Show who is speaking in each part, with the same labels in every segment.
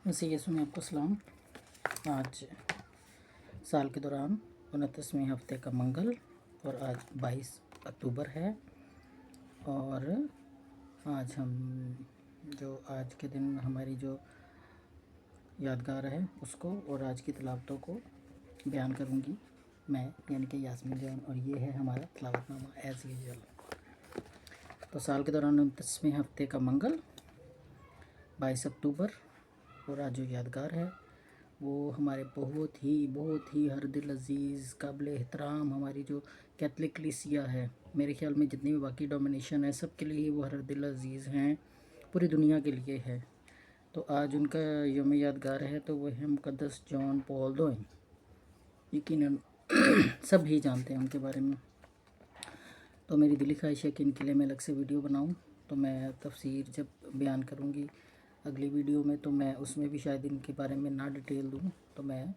Speaker 1: मसीह यीशु में आपको सलाम। आज साल के दौरान 29वें हफ्ते का मंगल और आज 22 अक्टूबर है। और आज हम आज के दिन हमारी जो यादगार है उसको और आज की तिलावतों को बयान करूंगी मैं, यानी कि यास्मीन जान, और ये है हमारा तिलावतनामा एज़ यूजुअल। तो साल के दौरान 29वें हफ्ते का मंगल 22 अक्टूबर और आज जो यादगार है वो हमारे बहुत ही हर दिल अज़ीज़ काबिल एहतराम हमारी जो कैथलिक कलीसिया है, मेरे ख्याल में जितनी भी बाकी डोमिनेशन है सब के लिए वो हर दिल अज़ीज़ हैं, पूरी दुनिया के लिए है। तो आज उनका यौम यादगार है, तो वो है मुक़द्दस जॉन पॉल दोइन। यकीनन सब ही जानते हैं उनके बारे में। तो मेरी दिली ख्वाहिश है कि इनके लिए मैं अलग से वीडियो बनाऊं। तो मैं तफसीर जब बयान करूंगी अगली वीडियो में, तो मैं उसमें भी शायद इनके बारे में ना डिटेल दूं, तो मैं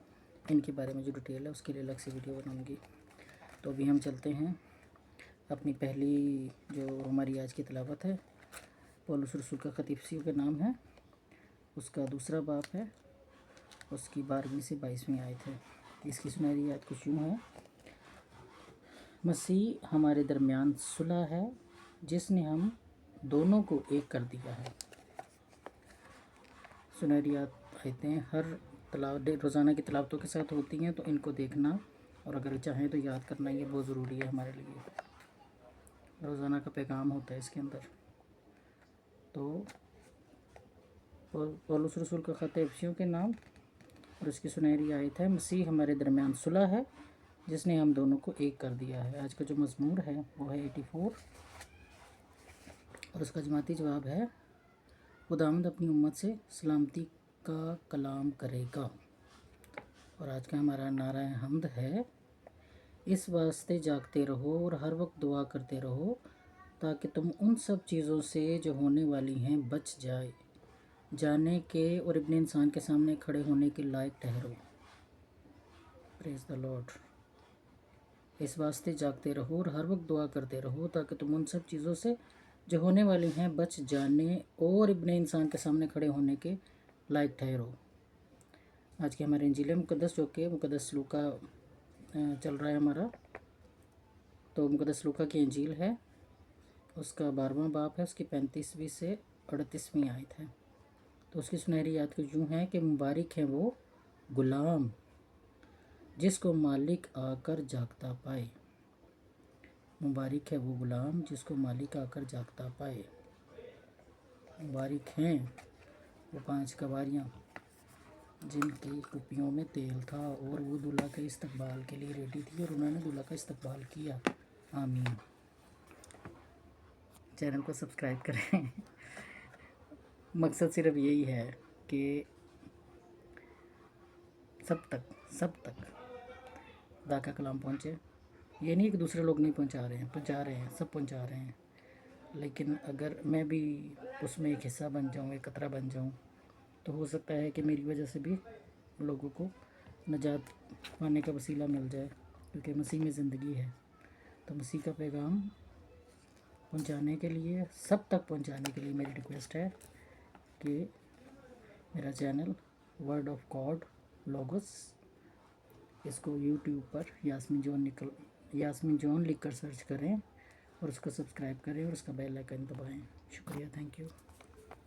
Speaker 1: इनके बारे में जो डिटेल है उसके लिए अलग से वीडियो बनाऊंगी। तो अभी हम चलते हैं अपनी पहली जो हमारी आज की तिलावत है, पौलुस रसूल का खत इफिसियों के नाम है, उसका दूसरा बाब है, उसकी 12वीं से 22वीं आयत है। इसकी सुनहरी आयत कुछ यूँ है: मसीह हमारे दरमियान सुलह है, जिसने हम दोनों को एक कर दिया है। सुनहरी आयतें हर रोज़ाना की तिलावतों के साथ होती हैं, तो इनको देखना और अगर चाहें तो याद करना ये बहुत ज़रूरी है हमारे लिए। रोज़ाना का पैगाम होता है इसके अंदर। तो पौलुस रसूल का खत इफिसियों के नाम और इसकी सुनहरी आयत है: मसीह हमारे दरमियान सुलह है, जिसने हम दोनों को एक कर दिया है। आज का जो मज़मूर है वो है 84 और उसका जमाती जवाब है: खुदावंद अपनी उम्मत से सलामती का कलाम करेगा। और आज का हमारा नारा हम्द है: इस वास्ते जागते रहो और हर वक्त दुआ करते रहो, ताकि तुम उन सब चीज़ों से जो होने वाली हैं बच जाने के और इब्ने इंसान के सामने खड़े होने के लायक ठहरो। Praise the Lord. इस वास्ते जागते रहो और हर वक्त दुआ करते रहो, ताकि तुम उन सब चीज़ों से जो होने वाली हैं बच जाने और इब्ने इंसान के सामने खड़े होने के लायक ठहरो। आज के हमारे इंजील मुक़द्दस जो कि मुक़द्दस लूका चल रहा है हमारा, तो मुक़द्दस लूका की इंजील है, उसका 12वां बाब है, उसकी 35वीं से 38वीं आयत है। तो उसकी सुनहरी आयत कुछ यूँ है कि मुबारक है वो गुलाम जिसको मालिक आकर जागता पाए। मुबारक है वो गुलाम जिसको मालिक आकर जागता पाए। मुबारक हैं वो 5 कवारियाँ जिनकी कुप्पियों में तेल था और वो दूल्हा के इस्तकबाल के लिए रेडी थी और उन्होंने दूल्हा का इस्तकबाल किया। आमीन। चैनल को सब्सक्राइब करें। मकसद सिर्फ यही है कि सब तक खुदा का कलाम पहुँचे। ये नहीं कि दूसरे लोग नहीं पहुँचा रहे हैं, सब पहुँचा रहे हैं। लेकिन अगर मैं भी उसमें एक हिस्सा बन जाऊँ, एक कतरा बन जाऊँ, तो हो सकता है कि मेरी वजह से भी लोगों को नजात पाने का वसीला मिल जाए, क्योंकि मसीह में ज़िंदगी है। तो मसीह का पैगाम पहुँचाने के लिए, सब तक पहुँचाने के लिए मेरी रिक्वेस्ट है कि मेरा channel word of God logos, इसको यूट्यूब पर यास्मीन जॉन लिखकर सर्च करें और उसको सब्सक्राइब करें और उसका बेल आइकन दबाएं। शुक्रिया, थैंक यू।